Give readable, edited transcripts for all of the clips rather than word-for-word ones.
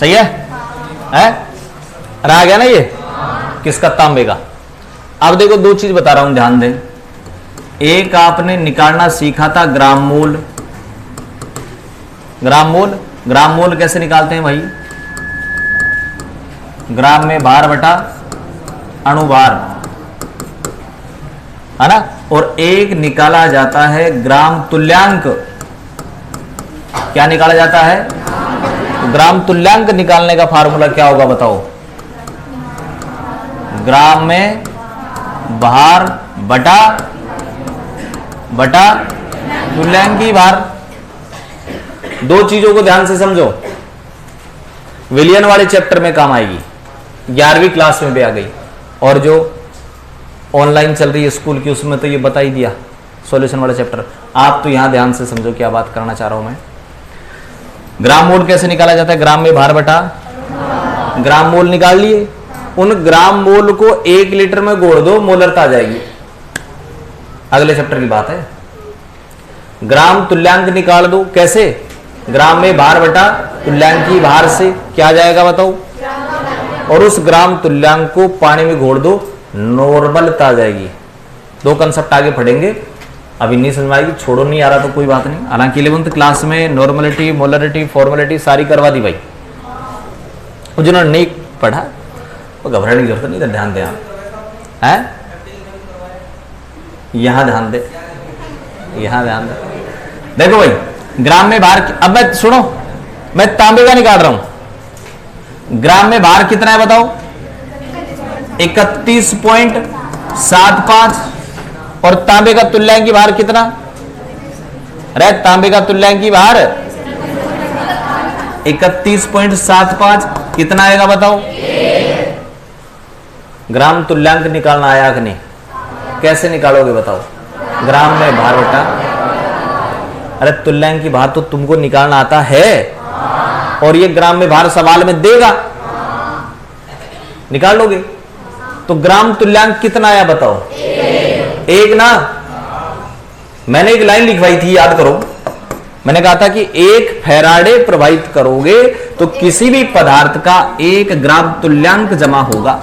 सही है? रह गया ना ये किसका? तांबे का। अब देखो दो चीज बता रहा हूं, ध्यान दें। एक आपने निकालना सीखा था ग्राम मूल। ग्राम मूल, ग्राम मूल कैसे निकालते हैं भाई? ग्राम में भार बटा अणुभार, है ना। और एक निकाला जाता है ग्राम तुल्यांक। क्या निकाला जाता है? तो ग्राम तुल्यांक निकालने का फार्मूला क्या होगा बताओ? ग्राम में भार बटा तुल्यांकी भार। दो चीजों को ध्यान से समझो, विलियन वाले चैप्टर में काम आएगी, 11वीं क्लास में भी आ गई, और जो ऑनलाइन चल रही है स्कूल की उसमें तो ये बता ही दिया, सॉल्यूशन वाला चैप्टर। आप तो यहां ध्यान से समझो क्या बात करना चाह रहा हूं मैं। ग्राम मोल कैसे निकाला जाता है? ग्राम में भार बटा ग्राम मोल निकाल लिए। उन ग्राम मोल को 1 लीटर में घोल दो, मोलरता आ जाएगी। अगले चैप्टर की बात है। ग्राम तुल्यांक निकाल दो, कैसे? ग्राम में भार बटा तुल्यांकी भार से क्या आ जाएगा बताओ? और उस ग्राम तुल्यांक को पानी में घोल दो, नॉर्मलता आ जाएगी। दो कंसेप्ट आगे पढ़ेंगे, अभी नहीं समझ आएगी, छोड़ो, नहीं आ रहा तो कोई बात नहीं। हालांकि 11वीं क्लास में नॉर्मलिटी, मोलरिटी, फॉर्मेलिटी सारी करवा दी भाई। जिन्होंने नहीं पढ़ा वो घबराने की जरूरत नहीं, तो ध्यान दें आप, है? यहां ध्यान दे, यहां ध्यान दे। देखो भाई, ग्राम में भार, अब मैं सुनो, मैं तांबे का निकाल रहा हूं। ग्राम में भार कितना है बताओ? 31.75। और तांबे का तुल्यांकी भार कितना? अरे तांबे का तुल्यांकी भार 31.75 कितना आएगा बताओ? ग्राम तुल्यांक निकालना आया कि नहीं? कैसे निकालोगे बताओ? ग्राम में भार बटा, अरे तुल्यांक की भार तो तुमको निकालना आता है, और ये ग्राम में भार सवाल में देगा, निकाल लोगे। तो ग्राम तुल्यांक कितना आया बताओ? 1 ना। मैंने एक लाइन लिखवाई थी, याद करो। मैंने कहा था कि 1 फैराडे प्रवाहित करोगे तो किसी भी पदार्थ का 1 ग्राम तुल्यांक जमा होगा।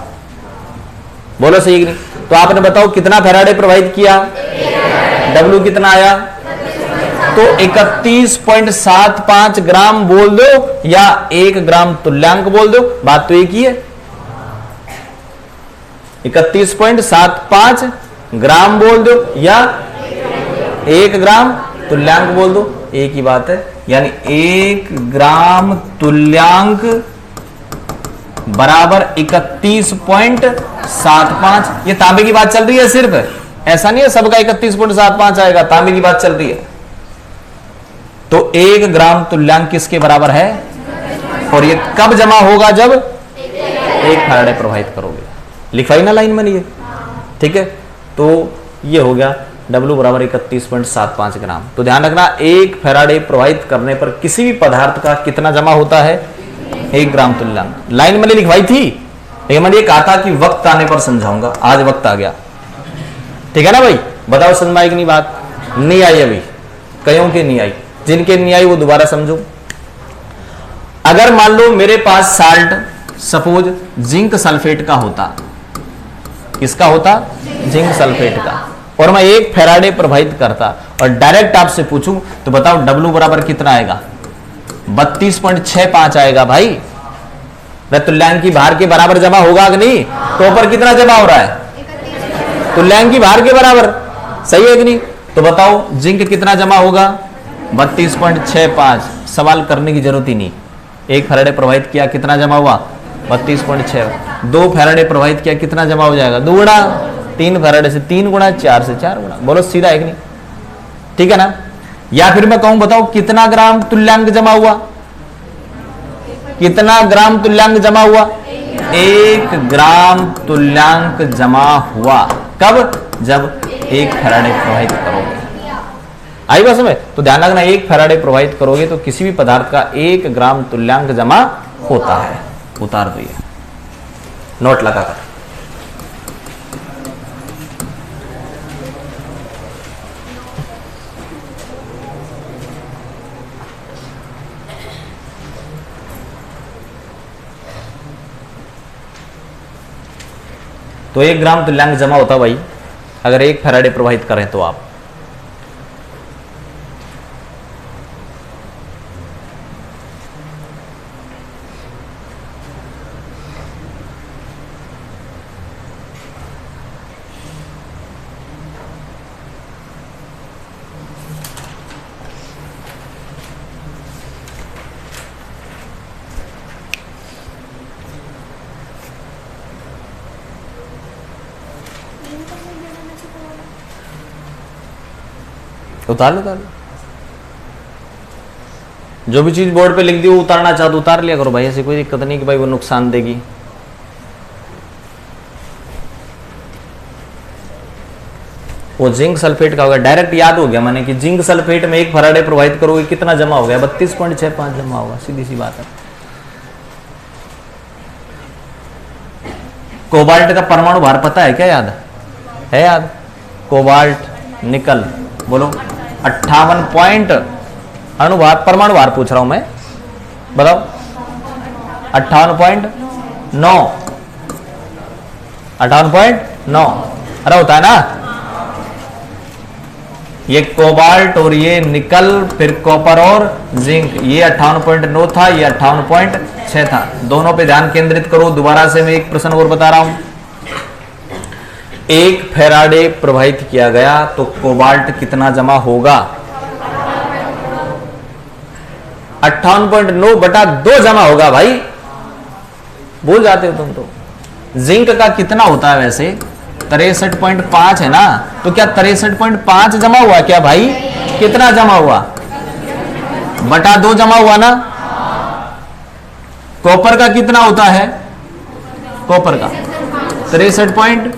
बोलो सही कि नहीं? तो आपने बताओ कितना फैराडे प्रवाहित किया? W कितना आया? तो 31.75 ग्राम बोल दो या 1 ग्राम तुल्यांक बोल दो, बात तो एक ही है। 31.75 ग्राम बोल दो या 1 ग्राम तुल्यांक बोल दो, एक ही बात है। यानी 1 ग्राम तुल्यांक बराबर 31.75। ये तांबे की बात चल रही है सिर्फ, ऐसा नहीं है सबका 31.75 आएगा, तांबे की बात चल रही है। तो 1 ग्राम तुल्यांक किसके बराबर है? और ये कब जमा होगा? जब 1 फैराडे प्रवाहित करोगे। लिखवाई ना लाइन में ये, ठीक है। तो ये हो गया W बराबर 31.75 ग्राम। तो ध्यान रखना, 1 फैराडे प्रवाहित करने पर किसी भी पदार्थ का कितना जमा होता है? 1 ग्राम तुल्यांक। लाइन मैंने लिखवाई थी, लेकिन मैंने ये कहा था कि वक्त आने पर समझाऊंगा, आज वक्त आ गया, ठीक है ना भाई? बताओ समझ में आई कि नहीं बात? नहीं आई अभी, कईयों की नहीं आई, जिनके नहीं आई वो दोबारा समझो। अगर मान लो मेरे पास साल्ट, सपोज जिंक सल्फेट का होता, किसका होता? जिंक सल्फेट का, और मैं 1 फैराडे प्रवाहित करता और डायरेक्ट आपसे पूछूं तो बताओ W बराबर कितना आएगा? 32.65 आएगा भाई। तुल्यांक की भार के बराबर जमा होगा कि नहीं? तो ऊपर कितना जमा हो रहा है? तुल्यांक की भार के बराबर, सही है कि नहीं? तो बताओ जिंक कितना जमा होगा? 32.65। सवाल करने की जरूरत ही नहीं। 1 फैराडे प्रवाहित किया, कितना जमा हुआ? 32.6। 2 फैराडे प्रवाहित किया, कितना जमा हो जाएगा? 2 गुणा 3 फैराडे से 3 गुणा, 4 से 4 गुणा। बोलो सीधा है कि नहीं? ठीक है ना? या फिर मैं कहूं बताओ कितना ग्राम तुल्यांक जमा हुआ? कितना ग्राम तुल्यांक जमा हुआ? 1 ग्राम तुल्यांक जमा हुआ। कब? जब 1 फैराडे प्रवाहित करोगे। आई बात समझ? तो ध्यान रखना, 1 फैराडे प्रवाहित करोगे तो किसी भी पदार्थ का 1 ग्राम तुल्यांक जमा होता है। उतार दो, ये नोट लगाकर। तो 1 ग्राम तुल्यांक जमा होता भाई अगर 1 फैराडे प्रवाहित करें तो आप। उतार लो जो भी चीज बोर्ड पे लिख दी वो उतारना चाहो तो उतार लिया करो भाई, ऐसी कोई दिक्कत नहीं कि भाई वो नुकसान देगी। वो जिंक सल्फेट का होगा, डायरेक्ट याद हो गया मैंने कि जिंक सल्फेट में 1 फैराडे प्रवाहित करोगे कितना जमा हो गया, 32.65 जमा होगा, सीधी सी बात है। कोबाल्ट का परमाणु भार पता है क्या, याद है? याद? कोबाल्ट निकल बोलो 58 पॉइंट अणुभार परमाणु भार पूछ रहा हूं मैं, बताओ 58.9 58.9 अरे होता है ना ये कोबाल्ट और ये निकल, फिर कॉपर और जिंक, ये 58.9 था, ये 58.6 था। दोनों पे ध्यान केंद्रित करो। दोबारा से मैं एक प्रश्न और बता रहा हूं। 1 फैराडे प्रवाहित किया गया तो कोबाल्ट कितना जमा होगा? 58.9 बटा 2 जमा होगा भाई, भूल जाते हो तुम तो। जिंक का कितना होता है वैसे? 63.5 है ना, तो क्या 63.5 जमा हुआ क्या भाई? कितना जमा हुआ? बटा 2 जमा हुआ ना। कॉपर का कितना होता है? कॉपर का 63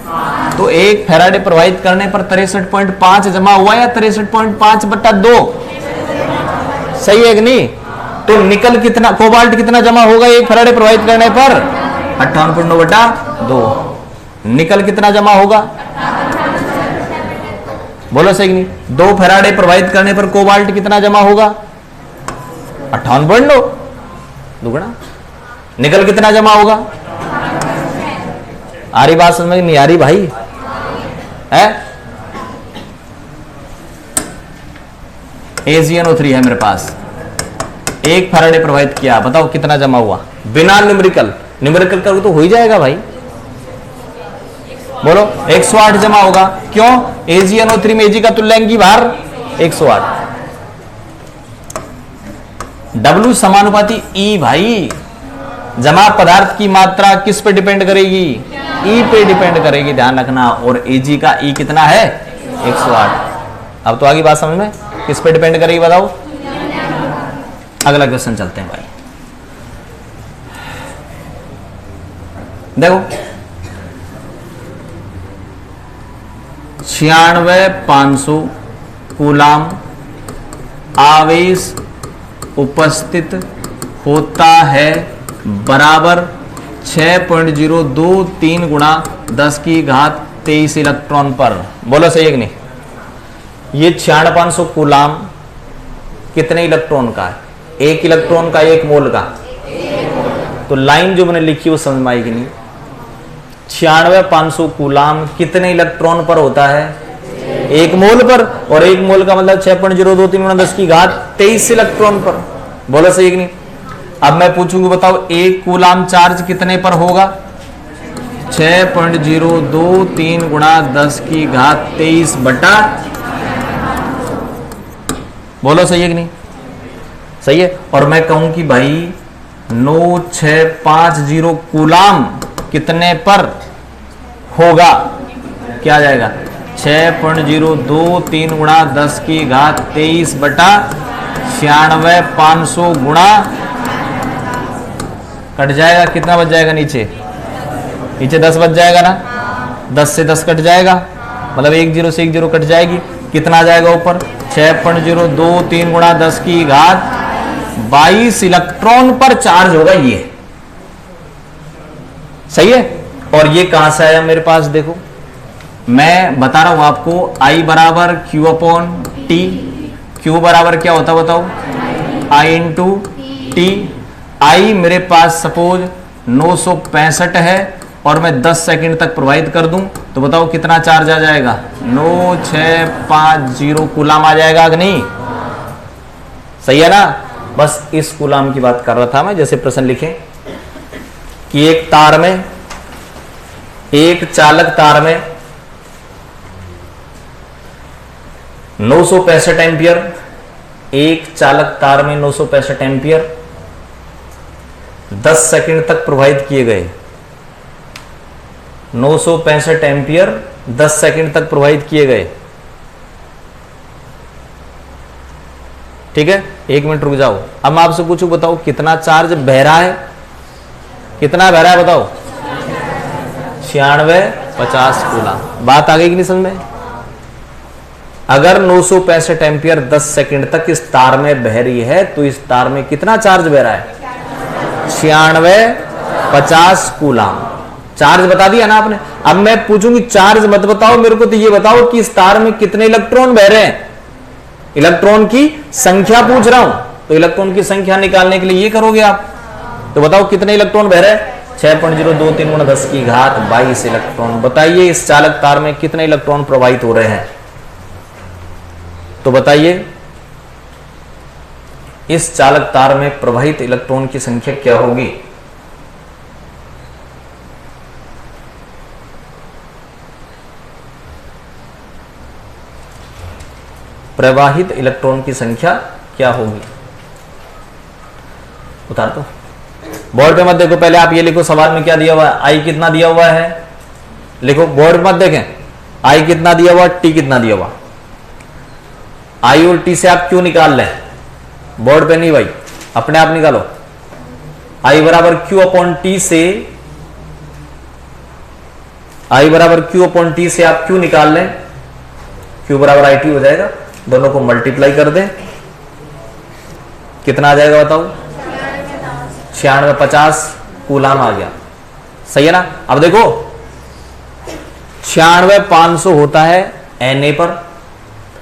तो 1 फैराडे प्रवाहित करने पर 63.5 जमा हुआ या 63.5 बटा 2? सही है कि नहीं? तो निकल कितना, कोबाल्ट कितना जमा होगा 1 फैराडे प्रवाहित करने पर? 58.9 बटा 2। निकल कितना जमा होगा? बोलो सही नहीं? 2 फैराडे प्रवाहित करने पर कोबाल्ट कितना जमा होगा? 58.9 दुगना। निकल कितना जमा होगा? आ रही बात समझ नहीं आ रही भाई? है AgNO3 है मेरे पास, 1 फैराडे प्रवाहित किया, बताओ कितना जमा हुआ? बिना न्यूमेरिकल, न्यूमेरिकल करो तो हो ही जाएगा भाई। बोलो 108 जमा होगा। क्यों? AgNO3 में Ag का तुल्यांकी भार 108। W समानुपाती E भाई। जमा पदार्थ की मात्रा किस पे डिपेंड करेगी? E पे डिपेंड करेगी, ध्यान रखना। और Ag का E कितना है? 108। अब तो आगे बात समझ में, किस पे डिपेंड करेगी बताओ? अगला क्वेश्चन चलते हैं भाई। देखो 96,500 कूलाम आवेश उपस्थित होता है बराबर 6.023 गुणा 10 की घात 23 इलेक्ट्रॉन पर। बोलो सही है कि नहीं? ये 96,500 कूलाम कितने इलेक्ट्रॉन का है? 1 इलेक्ट्रॉन का, 1 मोल का। तो लाइन जो मैंने लिखी वो समझ में आएगी नहीं। 96,500 कूलाम कितने इलेक्ट्रॉन पर होता है? 1 मोल पर। और 1 मोल का मतलब 6.023 गुणा 10 की घात 23 इलेक्ट्रॉन पर। बोलो सही है कि नहीं? अब मैं पूछूंगा बताओ 1 कूलाम चार्ज कितने पर होगा? 6.023 गुणा 10 की घात 23 बटा, बोलो सही है कि नहीं? सही है। और मैं कहूं कि भाई 9650 कूलाम कितने पर होगा? क्या आ जाएगा? 6.023 गुणा 10 की घात 23 बटा 96,500 गुणा, कट जाएगा, कितना बच जाएगा? नीचे 10 बच जाएगा ना। 10 से 10 कट जाएगा, मतलब 1 0 से 1 0 कट जाएगी। कितना आ जाएगा ऊपर? 6.023 गुणा 10 की घात 22 इलेक्ट्रॉन पर चार्ज होगा ये। सही है। और ये कहां से आया मेरे पास? देखो मैं बता रहा हूं आपको, I बराबर Q/T। Q बराबर क्या होता बताओ? I × T। I मेरे पास सपोज 965 है और मैं 10 सेकंड तक प्रवाहित कर दूं तो बताओ कितना चार्ज आ जाएगा? 9650 कूलाम आ जाएगा कि नहीं? सही है ना? बस इस कूलाम की बात कर रहा था मैं। जैसे प्रश्न लिखे कि एक तार में, एक चालक तार में 965 एम्पियर, एक चालक तार में 965 एम्पियर 10 सेकंड तक प्रवाहित किए गए। 965 एम्पियर 10 सेकंड तक प्रवाहित किए गए। ठीक है, 1 मिनट रुक जाओ। अब मैं आपसे पूछूं, बताओ कितना चार्ज बह रहा है? कितना बह रहा है बताओ? 9650 कूलाम। बात आ गई कि नहीं समझ में? अगर 965 एम्पियर 10 सेकंड तक इस तार में बह रही है तो इस तार में कितना चार्ज बह रहा है? 9650 कूलाम। चार्ज बता दिया ना आपने। अब मैं पूछूंगी चार्ज मत बताओ मेरे को, तो ये बताओ कि इस तार में कितने इलेक्ट्रॉन बह रहे हैं। इलेक्ट्रॉन की संख्या पूछ रहा हूं, तो इलेक्ट्रॉन की संख्या निकालने के लिए ये करोगे आप। तो बताओ कितने इलेक्ट्रॉन बह रहे हैं? 6.023 × 10 की घात 22 इलेक्ट्रॉन। बताइए इस चालक तार में कितने इलेक्ट्रॉन प्रवाहित हो रहे हैं? तो बताइए इस चालक तार में प्रवाहित इलेक्ट्रॉन की संख्या क्या होगी? प्रवाहित इलेक्ट्रॉन की संख्या क्या होगी? उतार दो। बोर्ड पे मत देखो, पहले आप ये लिखो सवाल में क्या दिया हुआ है। आई कितना दिया हुआ है लिखो। बोर्ड मत देखें। आई कितना दिया हुआ, टी कितना दिया हुआ। आई और टी से आप क्यों निकाल लें? बोर्ड पे नहीं भाई, अपने आप निकालो। आई बराबर क्यू अपॉन टी से, आई बराबर क्यू अपॉन टी से आप क्यू निकाल लें। क्यू बराबर आई टी हो जाएगा। दोनों को मल्टीप्लाई कर दें, कितना आ जाएगा बताओ? 9650 कूलाम आ गया। सही है ना? अब देखो 96,500 होता है Na पर।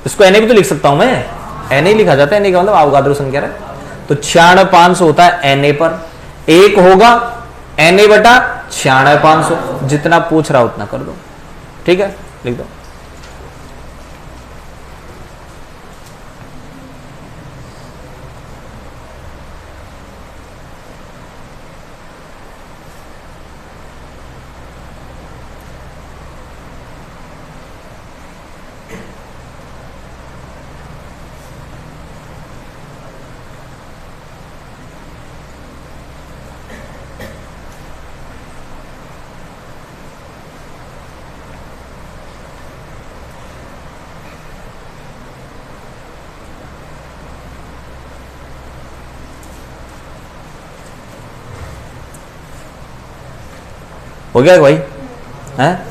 इसको Na भी तो लिख सकता हूं मैं। Na लिखा जाता है, Na का मतलब अवगाद्रो संख्या है। तो 96,500 होता है Na पर। एक होगा Na बटा 96,500। जितना पूछ रहा उतना कर दो। ठीक है, लिख दो। हो गया भाई? हैं?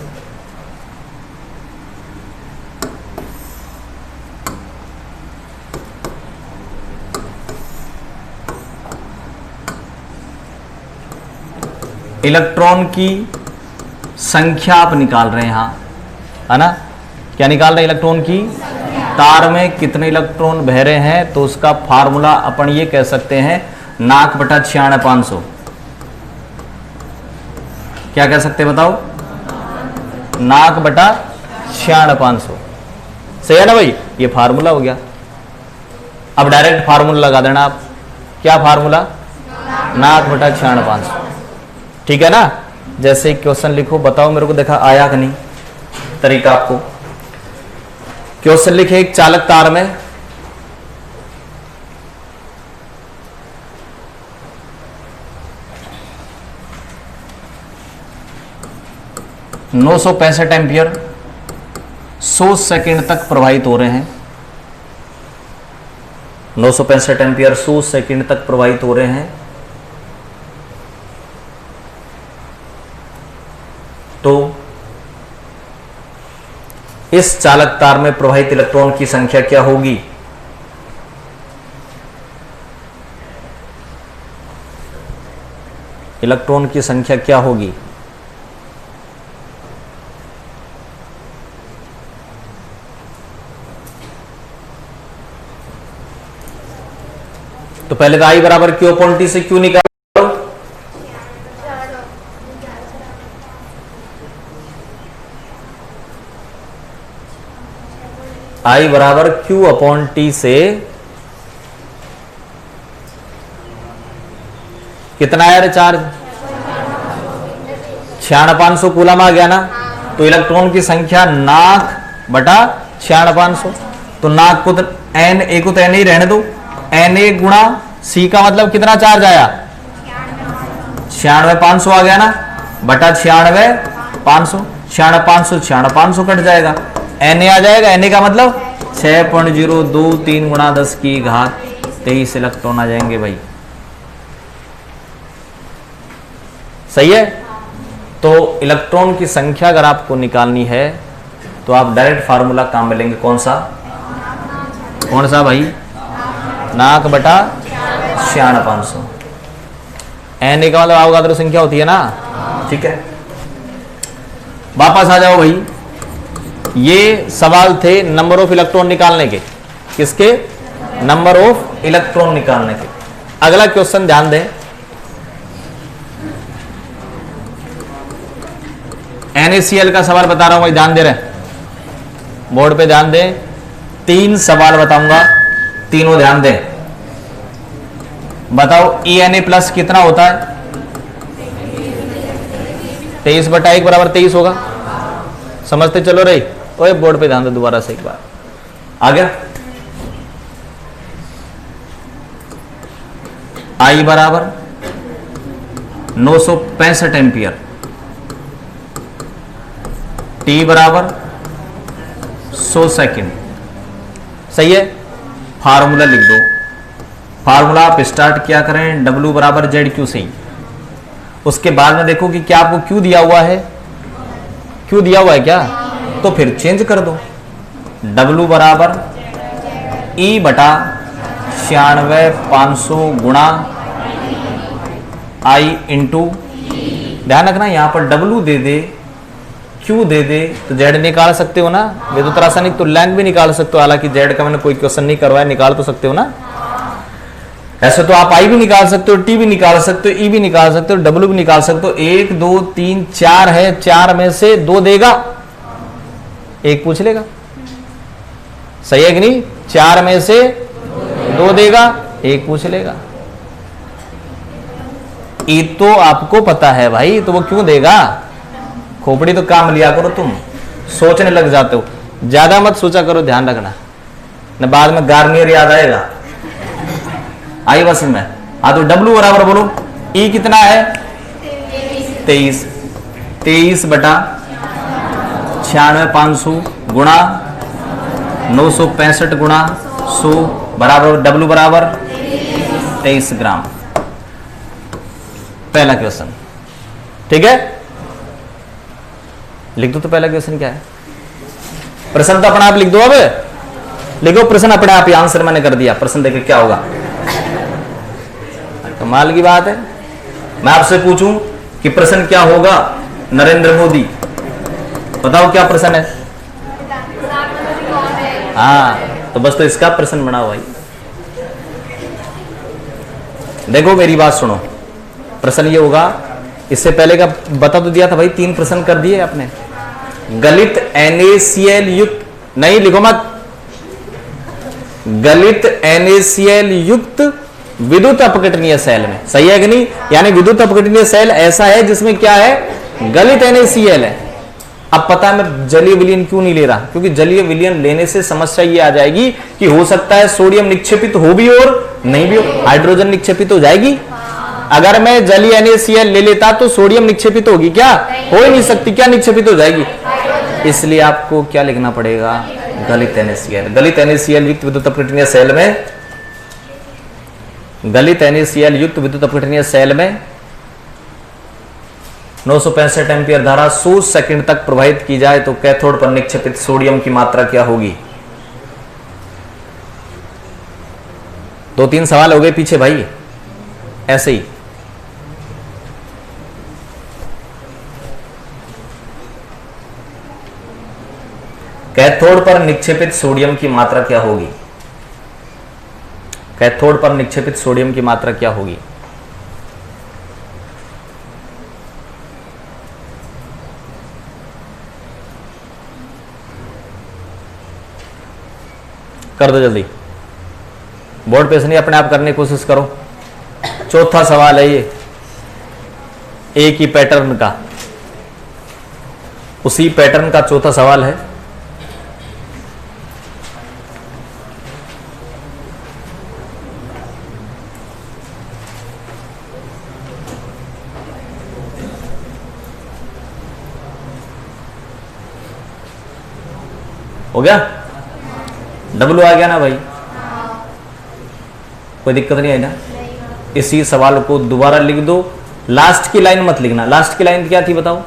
इलेक्ट्रॉन की संख्या आप निकाल रहे हैं यहां, है ना? क्या निकाल रहे हैं? इलेक्ट्रॉन की। तार में कितने इलेक्ट्रॉन बह रहे हैं तो उसका फार्मूला अपन ये कह सकते हैं नाक बटा 96,500। क्या कह सकते हैं बताओ? नाक बटा 96,500। सही है ना भाई? ये फार्मूला हो गया। अब डायरेक्ट फार्मूला लगा देना आप। क्या फार्मूला? नाक बटा 96,500। ठीक है ना? जैसे क्वेश्चन लिखो, बताओ मेरे को देखा आया कि नहीं तरीका आपको। क्वेश्चन लिखे एक चालक तार में 965 एम्पियर 100 सेकंड तक प्रवाहित हो रहे हैं। 965 एम्पियर 100 सेकंड तक प्रवाहित हो रहे हैं। तो इस चालक तार में प्रवाहित इलेक्ट्रॉन की संख्या क्या होगी? इलेक्ट्रॉन की संख्या क्या होगी? तो पहले तो आई बराबर क्यू अपॉन टी से क्यू निकालो। I बराबर Q अपॉन टी से कितना आया रे चार्ज? 96,500 कूलम आ गया ना। तो इलेक्ट्रॉन की संख्या नाक बटा 96,500, तो नाक को एन ए को तो एन ही रहने दो, एन ए गुणा सी का मतलब कितना चार्ज आया? 96,500 आ गया ना, बटा 96,500, 96,500 96,500 कट जाएगा, एन ए आ जाएगा, एन ए का मतलब 6.023 गुणा 10 की घात 23 इलेक्ट्रॉन आ जाएंगे भाई। सही है। तो इलेक्ट्रॉन की संख्या अगर आपको निकालनी है तो आप डायरेक्ट फार्मूला काम में लेंगे, कौन सा? कौन सा भाई? नाक बटा 96,500, एन ए का मतलब अवगाद्रो संख्या होती है ना। ठीक है, वापस आ जाओ भाई। ये सवाल थे नंबर ऑफ इलेक्ट्रॉन निकालने के, किसके? नंबर ऑफ इलेक्ट्रॉन निकालने के। अगला क्वेश्चन ध्यान दें, NaCl का सवाल बता रहा हूं भाई, ध्यान दे रहे हैं, बोर्ड पे ध्यान दें। 3 सवाल बताऊंगा, तीनों ध्यान दें। बताओ ENA प्लस कितना होता है? 23/1 बराबर 23 होगा। समझते चलो रही। ओए बोर्ड पे ध्यान दे दोबारा से एक बार। आ गया? I बराबर 965 एम्पियर, T बराबर 100 सेकेंड। सही है। फार्मूला लिख दो। फार्मूला आप स्टार्ट क्या करें? W बराबर ZQ से ही। उसके बाद में देखो कि क्या आपको Q दिया हुआ है? Q दिया हुआ है क्या? तो फिर चेंज कर दो। W बराबर E बटा 96,500 गुणा I इंटू, ध्यान रखना यहां पर W दे दे, Q दे दे, तो Z निकाल सकते हो ना। विद्युत रासायनिक तुल्यांक भी निकाल सकते हो, हालांकि Z का मैंने कोई क्वेश्चन नहीं करवाया, निकाल तो सकते हो ना। ऐसे तो आप I भी निकाल सकते हो, T भी निकाल सकते हो, E भी निकाल सकते हो, W भी निकाल सकते हो। 1 2 3 4 है, 4 में से 2 देगा, 1 पूछ लेगा। सही है कि नहीं? 4 में से 2 देगा, 1 पूछ लेगा। E तो आपको पता है भाई, तो वो क्यों देगा? खोपड़ी तो काम लिया करो, तुम सोचने लग जाते हो, ज्यादा मत सोचा करो, ध्यान रखना न बाद में गार्नियर याद आएगा। आई बस में। हाँ तो W बराबर बोलो, E कितना है? 23, 23 बटा 96,500 गुणा 965 गुणा 100 बराबर W बराबर 23 ग्राम। पहला क्वेश्चन। ठीक है, लिख दो। तो पहला क्वेश्चन क्या है? प्रश्न तो अपना आप लिख दो। अब लिखो प्रश्न अपने आप ही, आंसर मैंने कर दिया। प्रश्न देखिए क्या होगा। कमाल की बात है। मैं आपसे पूछूं कि प्रश्न क्या होगा? नरेंद्र मोदी, बताओ क्या प्रश्न है? हाँ, तो बस तो इसका प्रश्न बनाओ भाई। देखो मेरी बात सुनो, प्रश्न ये होगा, इससे पहले का बता तो दिया था भाई, 3 प्रश्न कर दिए आपने। गलित NaCl युक्त, नहीं लिखो मत, गलित NaCl युक्त विद्युत अपघटनीय सेल में। सही है कि नहीं? यानी विद्युत अपघटनीय सेल ऐसा है जिसमें क्या है? गलित NaCl है। अब पता है मैं जलीय विलयन क्यों नहीं ले रहा, क्योंकि जलीय विलयन लेने से समस्या ये आ जाएगी कि हो सकता है सोडियम निक्षेपित हो भी और नहीं भी हो, हाइड्रोजन निक्षेपित हो जाएगी। अगर मैं जलीय NaCl ले लेता तो सोडियम निक्षेपित होगी क्या? हो ही नहीं सकती। क्या निक्षेपित हो जाएगी? इसलिए आपको क्या लिखना पड़ेगा? गलित NaCl। गलित NaCl युक्त विद्युत अपघटनीय सेल में, गलित NaCl युक्त विद्युत अपघटनीय सेल में 965 एम्पियर धारा 100 सेकंड तक प्रवाहित की जाए तो कैथोड पर निक्षेपित सोडियम की मात्रा क्या होगी? 2-3 सवाल हो गए पीछे भाई, ऐसे ही। कैथोड पर निक्षेपित सोडियम की मात्रा क्या होगी? कैथोड पर निक्षेपित सोडियम की मात्रा क्या होगी? कर दो जल्दी, बोर्ड पे से नहीं, अपने आप करने की कोशिश करो। चौथा सवाल है ये, एक ही पैटर्न का, उसी पैटर्न का चौथा सवाल है। हो गया? डब्लू आ गया ना भाई? कोई दिक्कत नहीं है ना? इसी सवाल को दोबारा लिख दो, लास्ट की लाइन मत लिखना। लास्ट की लाइन क्या थी बताओ?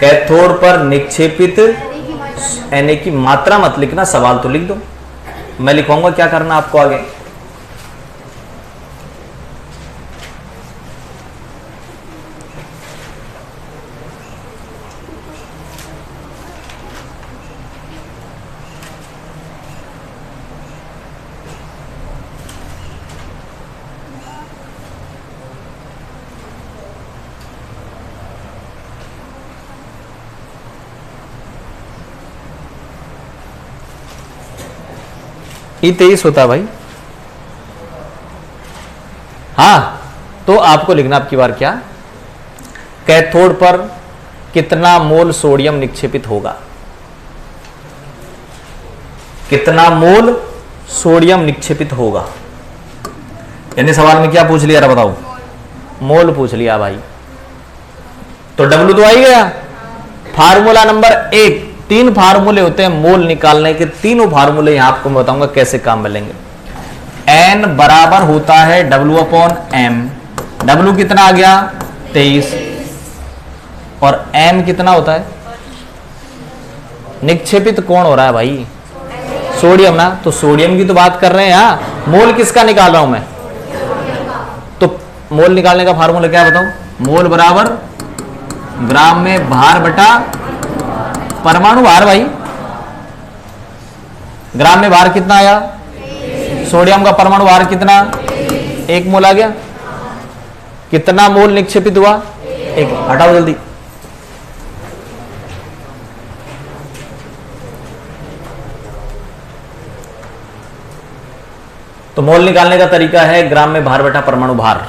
कैथोड पर निक्षेपित Na की मात्रा मत लिखना, सवाल तो लिख दो। मैं लिखवाऊंगा क्या करना आपको आगे। E23 होता है भाई। हाँ, तो आपको लिखना अब की बार क्या, कैथोड पर कितना मोल सोडियम निक्षेपित होगा, कितना मोल सोडियम निक्षेपित होगा। यानी सवाल में क्या पूछ लिया था बताओ? मोल पूछ लिया भाई। तो डब्ल्यू तो आ ही गया। फार्मूला नंबर 1, 3 फार्मूले होते हैं मोल निकालने के, तीनों फार्मूले यहां आपको मैं बताऊंगा कैसे काम में लेंगे। N बराबर होता है W/M। W कितना आ गया? 23। और M कितना होता है? निक्षेपित कौन हो रहा है भाई? सोडियम ना। तो सोडियम की तो बात कर रहे हैं यहां। मोल किसका निकाल रहा हूं मैं? तो मोल निकालने का फार्मूला क्या है बताओ? मोल बराबर ग्राम में भार बटा परमाणु भार। भाई ग्राम में भार कितना आया? सोडियम का परमाणु भार कितना? 1 मोल आ गया। कितना मोल निक्षेपित हुआ? 1। हटाओ जल्दी। तो मोल निकालने का तरीका है ग्राम में भार बटा परमाणु भार।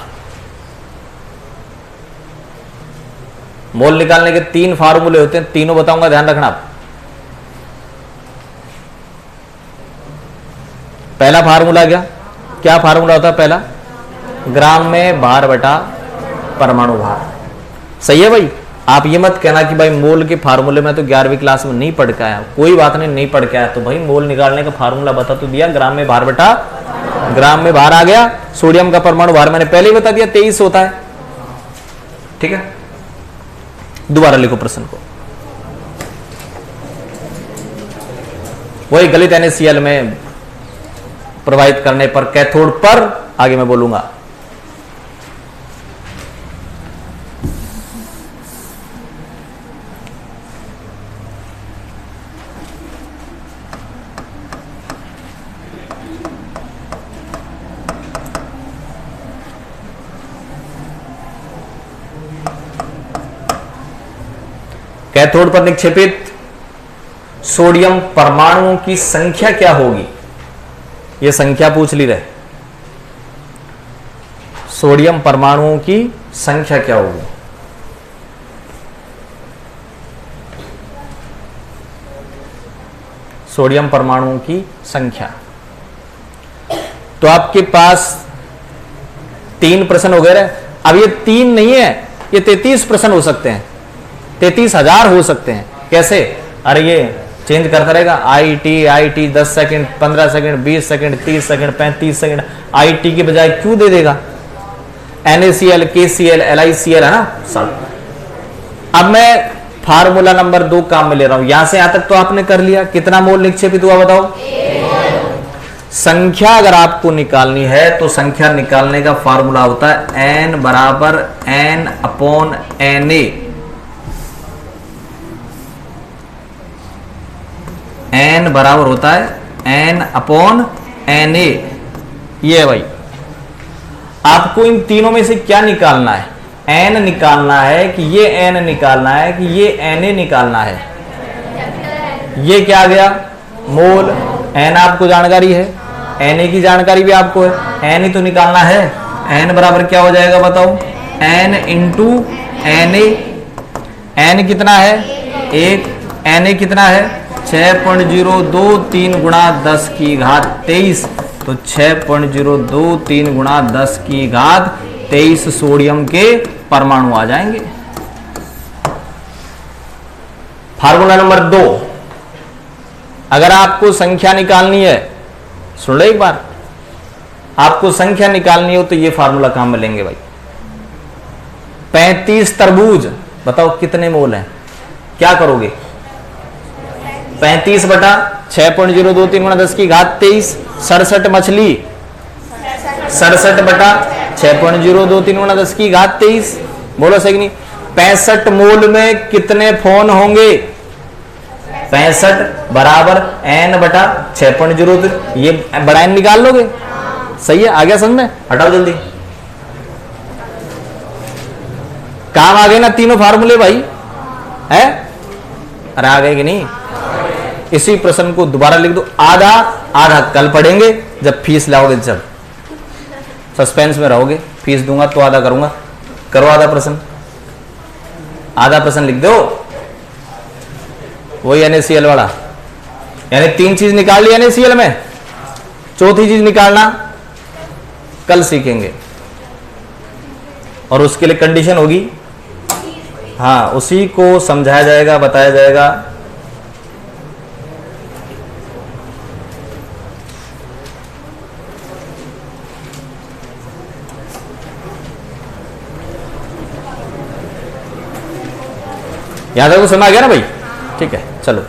मोल निकालने के 3 फार्मूले होते हैं, तीनों बताऊंगा, ध्यान रखना। पहला फार्मूला क्या फार्मूला होता है पहला? ग्राम में भार बटा परमाणु भार। सही है भाई। आप ये मत कहना कि भाई मोल के फार्मूले में तो 11वीं क्लास में नहीं पढ़ के आया। कोई बात नहीं पढ़ के आया तो भाई मोल निकालने का फार्मूला बता तो दिया, ग्राम में भार बटा, ग्राम में भार आ गया। सोडियम का परमाणु भार मैंने पहले ही बता दिया 23 होता है। ठीक है, दोबारा लिखो प्रश्न को। वही गलित NaCl में प्रवाहित करने पर कैथोड पर, आगे मैं बोलूंगा। कैथोड पर निक्षेपित सोडियम परमाणुओं की संख्या क्या होगी? यह संख्या पूछ ली रहे। सोडियम परमाणुओं की संख्या क्या होगी? सोडियम परमाणुओं की संख्या। तो आपके पास 3 प्रश्न हो गए। अब ये 3 नहीं है, ये 33 प्रश्न हो सकते हैं, 33,000 हो सकते हैं। कैसे? अरे ये चेंज करता रहेगा। I T 10 second, 15 second, 20 second, 30 second, 35 second. I की बजाय क्यों दे देगा? NaCl, KCl, LiCl है ना सब। अब मैं फार्मूला नंबर 2 काम में ले रहा हूं। यहां से यहां तक तो आपने कर लिया। कितना मोल निक्षेपित हुआ बताओ? संख्या अगर आपको निकालनी है तो संख्या निकालने का फार्मूला होता है N बराबर N/Na। N बराबर होता है N/Na। ये है भाई। आपको इन तीनों में से क्या निकालना है? N निकालना है कि ये N निकालना है कि ये Na निकालना है? ये क्या आ गया? मोल। एन आपको जानकारी है, एन की जानकारी भी आपको है, एन ही तो निकालना है। एन बराबर क्या हो जाएगा बताओ, N into N A. N कितना है 1, एन ए कितना है 6.023 गुणा 10 की घात 23। तो 6.023 गुणा 10 की घात 23 सोडियम के परमाणु आ जाएंगे। फार्मूला नंबर 2, अगर आपको संख्या निकालनी है, सुन लो एक बार, आपको संख्या निकालनी हो तो ये फार्मूला काम में लेंगे भाई। 35 तरबूज, बताओ कितने मोल हैं, क्या करोगे? 35 बटा 6.023 गुणा 10 की घात 23। 67 मछली, 67 बटा 6.023 गुणा 10 की घात 23। बोलो सही नहीं? 65 मोल में कितने फोन होंगे? 65 बराबर n बटा 6.0। ये बड़ा n निकाल लोगे, सही है? आ गया समझ में? हटाओ जल्दी, काम आ गए ना तीनों फार्मूले भाई, है? अरे आ गए कि नहीं? इसी प्रश्न को दोबारा लिख दो, आधा आधा कल पढ़ेंगे जब फीस लाओगे, जब सस्पेंस में रहोगे। फीस दूंगा तो आधा करूंगा, करो आधा प्रश्न, आधा प्रश्न लिख दो। वही NaCl वाला, यानी 3 चीज निकाल ली NaCl में, चौथी चीज निकालना कल सीखेंगे। और उसके लिए कंडीशन होगी, हाँ उसी को समझाया जाएगा, बताया जाएगा। याद है, वो समझ आ गया ना भाई? ठीक है, चलो।